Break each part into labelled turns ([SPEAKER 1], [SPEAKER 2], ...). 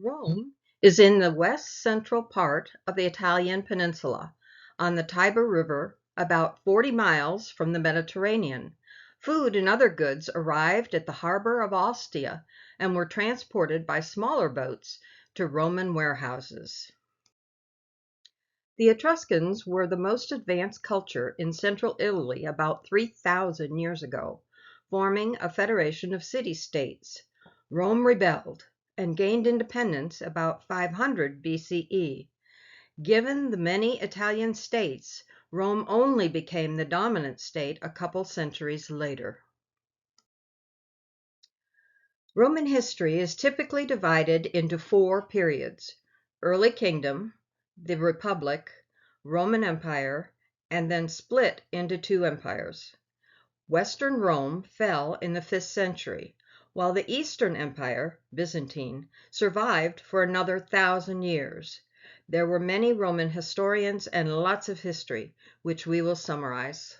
[SPEAKER 1] Rome is in the west-central part of the Italian peninsula, on the Tiber River, about 40 miles from the Mediterranean. Food and other goods arrived at the harbor of Ostia and were transported by smaller boats to Roman warehouses. The Etruscans were the most advanced culture in central Italy about 3,000 years ago, forming a federation of city-states. Rome rebelled and gained independence about 500 BCE. Given the many Italian states, Rome only became the dominant state a couple centuries later. Roman history is typically divided into four periods: early kingdom, the Republic, Roman Empire, and then split into two empires. Western Rome fell in the 5th century, while the Eastern Empire, Byzantine, survived for another 1,000 years. There were many Roman historians and lots of history, which we will summarize.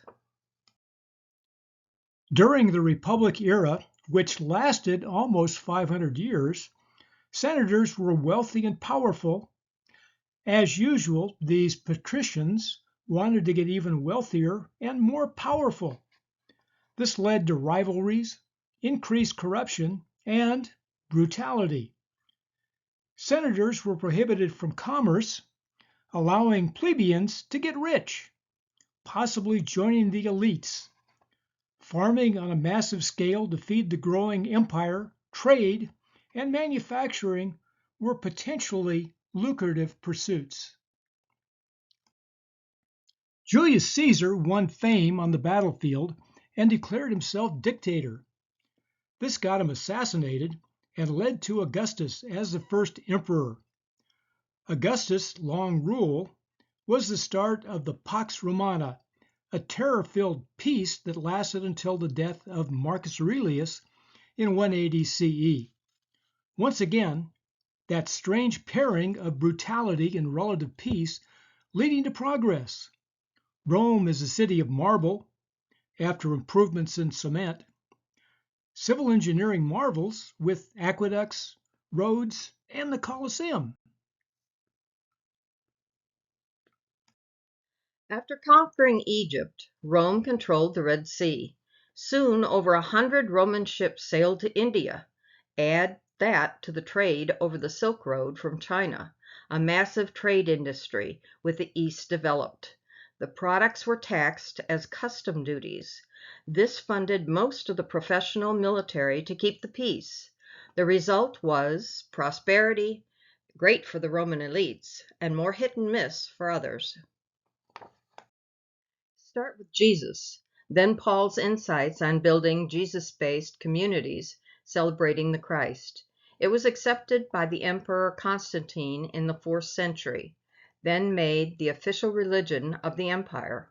[SPEAKER 2] During the Republic era, which lasted almost 500 years, senators were wealthy and powerful. As usual, these patricians wanted to get even wealthier and more powerful. This led to rivalries, increased corruption, and brutality. Senators were prohibited from commerce, allowing plebeians to get rich, possibly joining the elites. Farming on a massive scale to feed the growing empire, trade, and manufacturing were potentially lucrative pursuits. Julius Caesar won fame on the battlefield and declared himself dictator. This got him assassinated and led to Augustus as the first emperor. Augustus' long rule was the start of the Pax Romana, a terror-filled peace that lasted until the death of Marcus Aurelius in 180 CE. Once again, that strange pairing of brutality and relative peace leading to progress. Rome is a city of marble, after improvements in cement. Civil engineering marvels with aqueducts, roads, and the Colosseum.
[SPEAKER 1] After conquering Egypt, Rome controlled the Red Sea. Soon over 100 Roman ships sailed to India. Add that to the trade over the Silk Road from China. A massive trade industry with the East developed. The products were taxed as custom duties. This funded most of the professional military to keep the peace. The result was prosperity, great for the Roman elites, and more hit and miss for others. Start with Jesus, then Paul's insights on building Jesus-based communities celebrating the Christ. It was accepted by the Emperor Constantine in the 4th century, then made the official religion of the empire.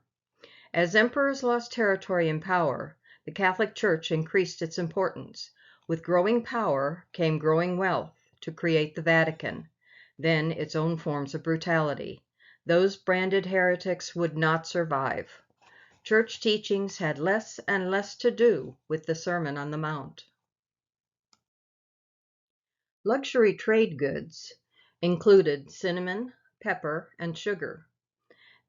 [SPEAKER 1] As emperors lost territory and power, the Catholic Church increased its importance. With growing power came growing wealth to create the Vatican, then its own forms of brutality. Those branded heretics would not survive. Church teachings had less and less to do with the Sermon on the Mount. Luxury trade goods included cinnamon, pepper, and sugar.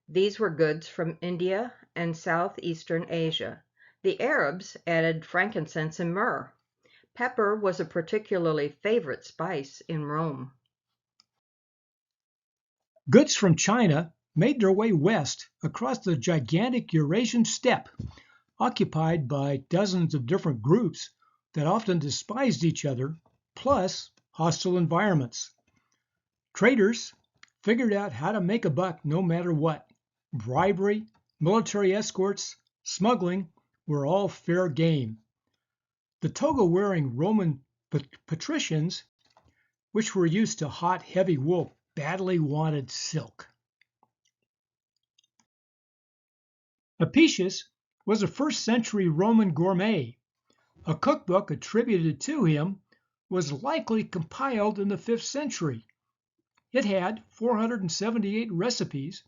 [SPEAKER 1] These were goods from India and southeastern Asia. The Arabs added frankincense and myrrh. Pepper was a particularly favorite spice in Rome.
[SPEAKER 2] Goods from China made their way west across the gigantic Eurasian steppe, occupied by dozens of different groups that often despised each other, plus hostile environments. Traders figured out how to make a buck no matter what. Bribery, military escorts, smuggling were all fair game. The toga-wearing Roman patricians, which were used to hot, heavy wool, badly wanted silk. Apicius was a 1st century Roman gourmet. A cookbook attributed to him was likely compiled in the 5th century. It had 478 recipes,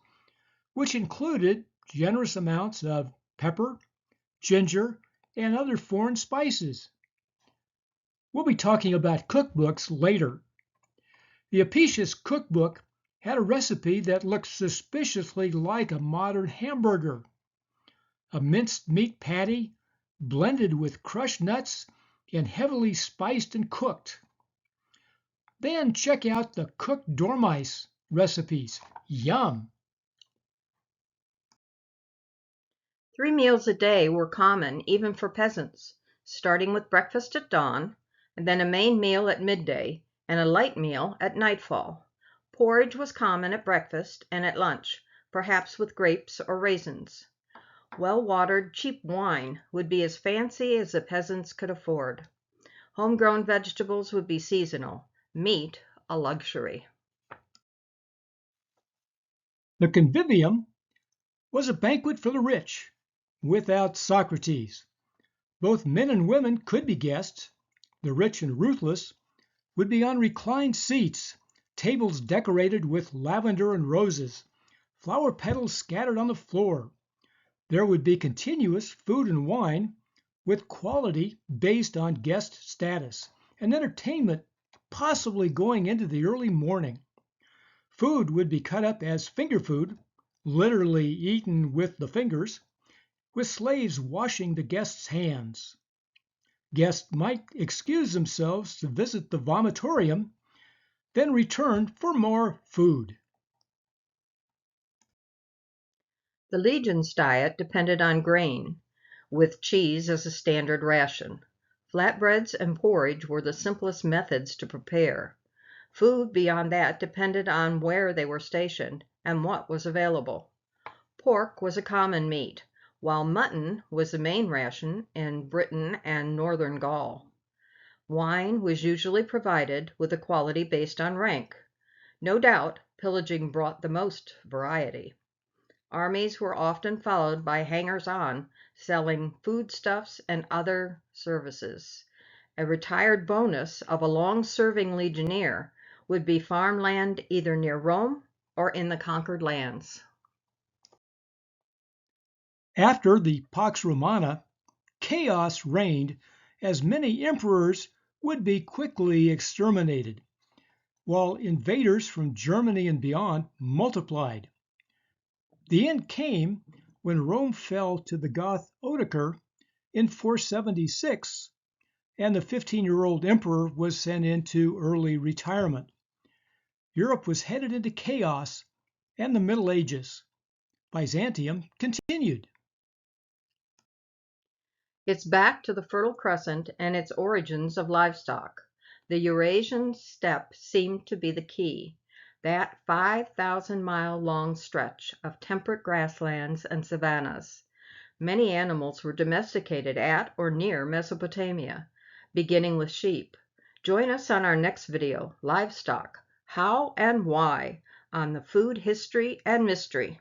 [SPEAKER 2] which included generous amounts of pepper, ginger, and other foreign spices. We'll be talking about cookbooks later. The Apicius cookbook had a recipe that looked suspiciously like a modern hamburger. A minced meat patty blended with crushed nuts and heavily spiced and cooked. Then check out the cooked dormice recipes. Yum!
[SPEAKER 1] 3 meals a day were common even for peasants, starting with breakfast at dawn, and then a main meal at midday, and a light meal at nightfall. Porridge was common at breakfast and at lunch, perhaps with grapes or raisins. Well-watered, cheap wine would be as fancy as the peasants could afford. Homegrown vegetables would be seasonal, meat a luxury.
[SPEAKER 2] The convivium was a banquet for the rich, without Socrates. Both men and women could be guests. The rich and ruthless would be on reclined seats, tables decorated with lavender and roses, flower petals scattered on the floor. There would be continuous food and wine, with quality based on guest status, and entertainment possibly going into the early morning. Food would be cut up as finger food, literally eaten with the fingers, with slaves washing the guests' hands. Guests might excuse themselves to visit the vomitorium, then return for more food.
[SPEAKER 1] The legion's diet depended on grain, with cheese as a standard ration. Flatbreads and porridge were the simplest methods to prepare. Food beyond that depended on where they were stationed and what was available. Pork was a common meat, while mutton was the main ration in Britain and northern Gaul. Wine was usually provided with a quality based on rank. No doubt, pillaging brought the most variety. Armies were often followed by hangers-on selling foodstuffs and other services. A retired bonus of a long-serving legionnaire would be farmland either near Rome or in the conquered lands.
[SPEAKER 2] After the Pax Romana, chaos reigned as many emperors would be quickly exterminated, while invaders from Germany and beyond multiplied. The end came when Rome fell to the Goth Odoacer in 476, and the 15-year-old emperor was sent into early retirement. Europe was headed into chaos and the Middle Ages. Byzantium continued.
[SPEAKER 1] It's back to the Fertile Crescent and its origins of livestock. The Eurasian steppe seemed to be the key, that 5,000-mile long stretch of temperate grasslands and savannas. Many animals were domesticated at or near Mesopotamia, beginning with sheep. Join us on our next video, Livestock, How and Why, on the Food History and Mystery.